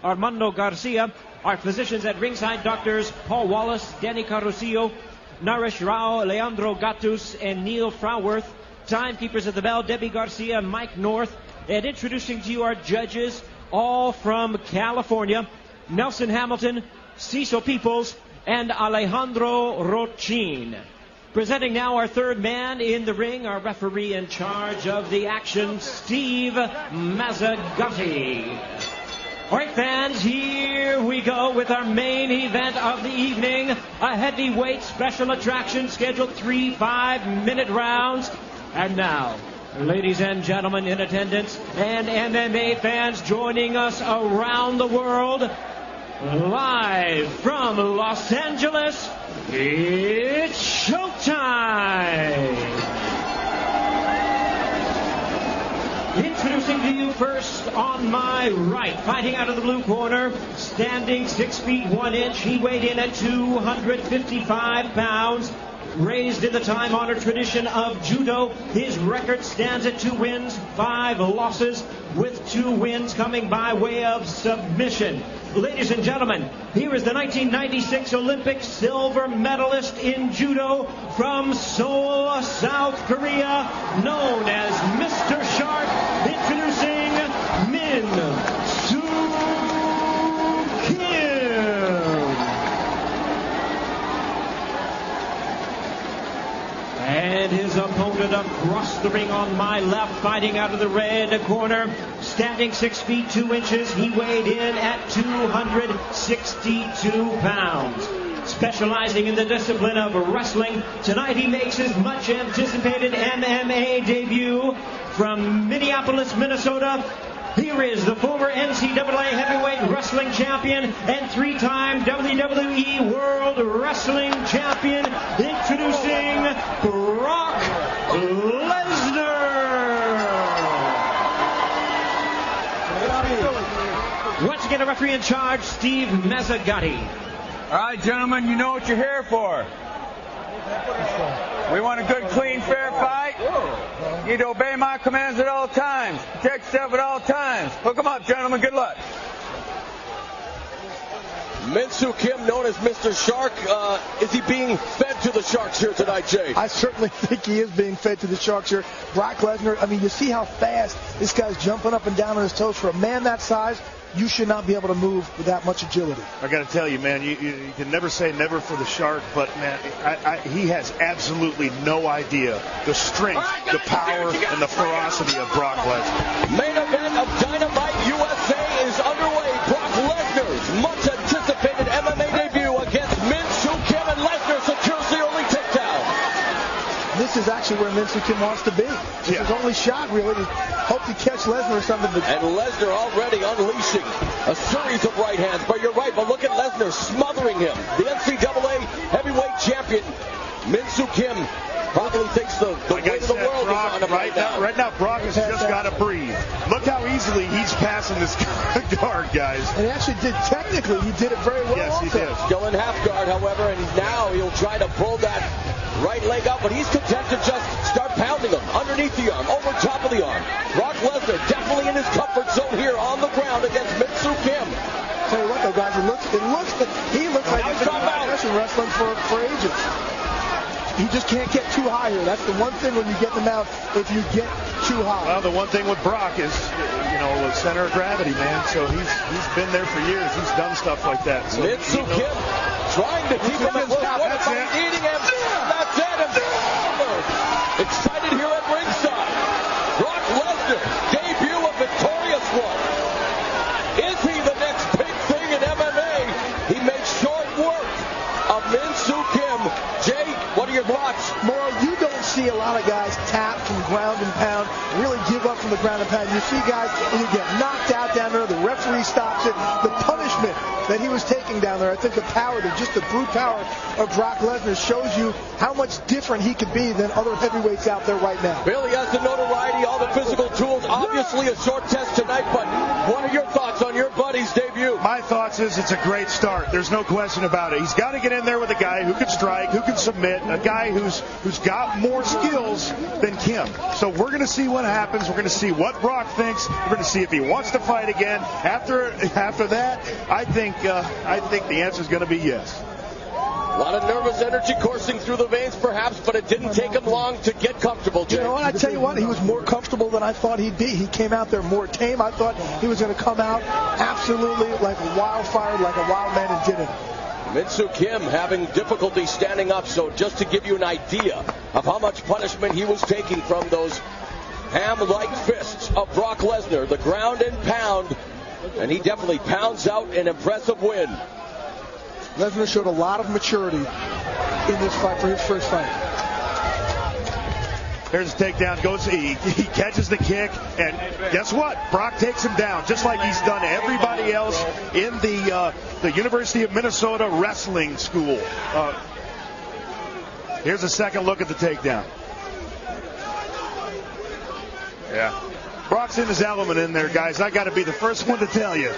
Armando Garcia. Our physicians at ringside, doctors Paul Wallace, Danny Carusillo, Naresh Rao, Leandro Gatus, and Neil Frauworth. Timekeepers at the bell, Debbie Garcia, Mike North. And introducing to you our judges, all from California, Nelson Hamilton, Cecil Peoples, and Alejandro Rochin. Presenting now our third man in the ring, our referee in charge of the action, Steve Mazzagatti. All right, fans, here we go with our main event of the evening. A heavyweight special attraction scheduled 3 5-minute rounds. And now, ladies and gentlemen in attendance and MMA fans joining us around the world, live from Los Angeles, it's showtime! Introducing to you first on my right, fighting out of the blue corner, standing 6 feet 1 inch. He weighed in at 255 pounds. Raised in the time-honored tradition of judo, his record stands at 2 wins, 5 losses, with 2 wins coming by way of submission. Ladies and gentlemen, here is the 1996 Olympic silver medalist in judo from Seoul, South Korea, known as Mr. Shark, introducing Min Soo Kim. And his opponent across the ring on my left, fighting out of the red corner, standing 6 feet 2 inches. He weighed in at 262 pounds. Specializing in the discipline of wrestling, tonight he makes his much anticipated MMA debut from Minneapolis, Minnesota. Here is the former NCAA heavyweight wrestling champion and 3-time WWE World Wrestling Champion, introducing Brock Lesnar. Once again, a referee in charge, Steve Mazzagatti. All right, gentlemen, you know what you're here for. We want a good, clean, fair fight. You need to obey my commands at all times. Protect yourself at all times. Hook 'em up, gentlemen. Good luck. Min Soo Kim, known as Mr. Shark. Is he being fed to the Sharks here tonight, Jay? I certainly think he is being fed to the Sharks here. Brock Lesnar, I mean, you see how fast this guy's jumping up and down on his toes. For a man that size, you should not be able to move with that much agility. I got to tell you, man, you can never say never for the Shark, but, man, he has absolutely no idea the strength, the power, and the ferocity of Brock Lesnar. Main event of Dynamite USA is underway. Brock Lesnar's much anticipated MMA debut against Min Soo Kim, and Lesnar secures the early takedown. This is actually where Min Soo Kim wants to be. It's his only shot, really, to hope to catch Lesnar or something. And Lesnar already unleashing a series of right hands. But you're right, but look at Lesnar smothering him. The NCAA heavyweight champion, Min Soo Kim, probably thinks the weight of the world is on him right now. Right now, Brock has just got to breathe. Look how easily he's passing this guard, guys. And he actually did, technically, he did it very well. Yes, he did. Still in half guard, however, and now he'll try to pull that right leg up, but he's content to just start pounding him underneath the arm, over top of the arm. Brock Lesnar definitely in his comfort zone here on the ground against Min Soo Kim. Tell you what, though, guys, he looks like he's been in wrestling for ages. He just can't get too high here. That's the one thing when you get them out, if you get too high. Well, the one thing with Brock is, the center of gravity, man. So he's been there for years. He's done stuff like that. So, Min Soo Kim trying to keep him at work. That's it. Eating him. That's it. Excited here at ringside. Brock Lesnar, debut a victorious one. Is he the next big thing in MMA? He makes short work of Min Soo Kim. Jay, what are your thoughts? Morrow, you don't see a lot of guys tap from ground and pound, really give up from the ground and pound. You see guys, when you get knocked out down there, the referee stops it. The punishment that he was taking down there, I think the power, just the brute power of Brock Lesnar shows you how much different he could be than other heavyweights out there right now. Billy has the notoriety, all the physical tools. Obviously a short test tonight, but what are your thoughts on your buddy's debut? My thoughts is it's a great start. There's no question about it. He's got to get in there with a guy who can strike, who can submit, a guy who's got more skills than Kim. So we're going to see what happens. We're going to see what Brock thinks. We're going to see if he wants to fight again. After that, I think the answer is going to be yes. A lot of nervous energy coursing through the veins, perhaps, but it didn't take him long to get comfortable, Jay. You know what? I tell you what, he was more comfortable than I thought he'd be. He came out there more tame. I thought he was going to come out absolutely like a wildfire, like a wild man, and didn't. Min-Soo Kim having difficulty standing up, so just to give you an idea of how much punishment he was taking from those ham-like fists of Brock Lesnar, the ground and pound, and he definitely pounds out an impressive win. Lesnar showed a lot of maturity in this fight for his first fight. There's a takedown. He catches the kick, and guess what? Brock takes him down, just like he's done to everybody else in the University of Minnesota wrestling school. Here's a second look at the takedown. Yeah. Brock's in his element in there, guys. I got to be the first one to tell you.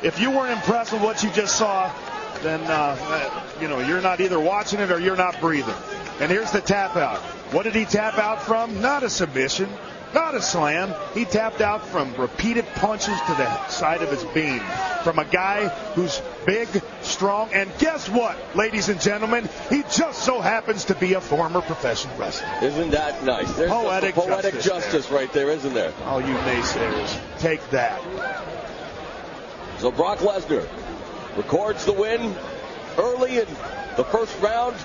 If you weren't impressed with what you just saw, then you're not either watching it or you're not breathing. And here's the tap out. What did he tap out from? Not a submission, not a slam. He tapped out from repeated punches to the side of his beam from a guy who's big, strong, and guess what, ladies and gentlemen? He just so happens to be a former professional wrestler. Isn't that nice? There's poetic justice right there, isn't there? Oh, you naysayers, take that. So Brock Lesnar records the win early in the first round.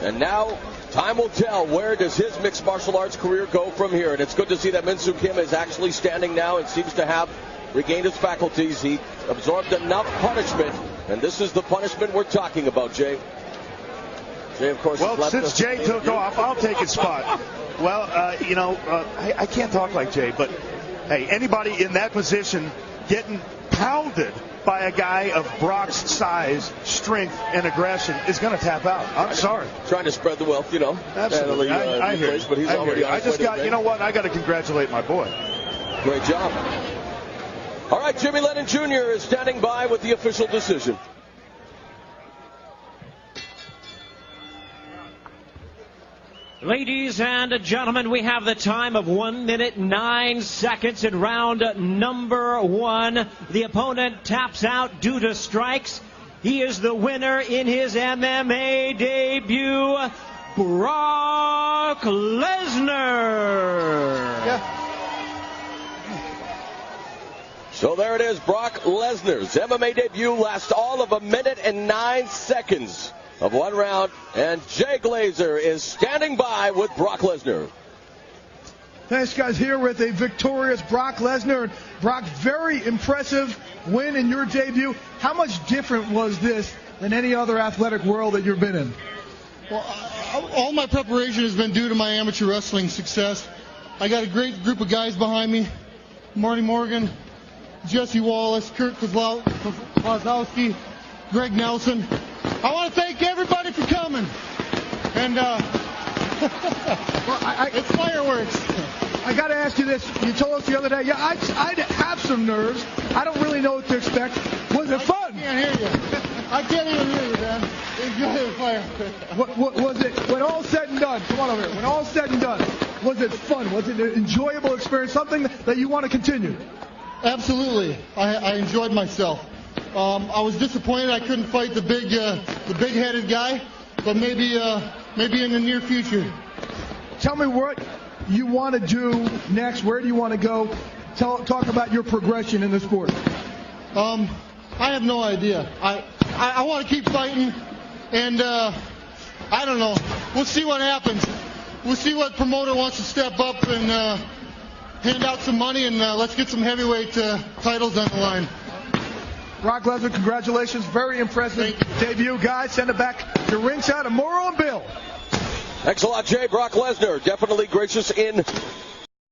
And now time will tell, where does his mixed martial arts career go from here? And it's good to see that Min-Soo Kim is actually standing now and seems to have regained his faculties. He absorbed enough punishment, and this is the punishment we're talking about, Jay. Jay, of course, well, since Jay took off, I'll take his spot. Well, I can't talk like Jay, but hey, anybody in that position getting pounded by a guy of Brock's size, strength, and aggression is going to tap out. I'm sorry. Trying to spread the wealth, Absolutely. I hear you. But he's already on his way to you know what? I got to congratulate my boy. Great job. All right, Jimmy Lennon Jr. is standing by with the official decision. Ladies and gentlemen, we have the time of 1 minute 9 seconds in round number 1. The opponent taps out due to strikes. He is the winner in his MMA debut, Brock Lesnar. Yeah. So there it is, Brock Lesnar's MMA debut lasts all of 1 minute and 9 seconds of one round, and Jay Glazer is standing by with Brock Lesnar. Thanks, guys. Here with a victorious Brock Lesnar. Brock, very impressive win in your debut. How much different was this than any other athletic world that you've been in? Well, all my preparation has been due to my amateur wrestling success. I got a great group of guys behind me. Marty Morgan, Jesse Wallace, Kurt Kozlowski, Greg Nelson. I want to thank everybody for coming. And it's fireworks. I got to ask you this. You told us the other day, I have some nerves. I don't really know what to expect. Was it fun? I can't hear you. I can't even hear you, man. Enjoy the fireworks. What was it, when all said and done, come on over here, when all said and done, was it fun? Was it an enjoyable experience, something that you want to continue? Absolutely. I enjoyed myself. I was disappointed I couldn't fight the big-headed guy, but maybe in the near future. Tell me what you want to do next. Where do you want to go? Talk about your progression in the sport. I have no idea. I want to keep fighting, and I don't know. We'll see what happens. We'll see what promoter wants to step up and hand out some money, and let's get some heavyweight titles on the line. Brock Lesnar, congratulations. Very impressive debut, guys. Send it back to ringside. And Morrow and Bill. Thanks a lot, Jay. Brock Lesnar, definitely gracious in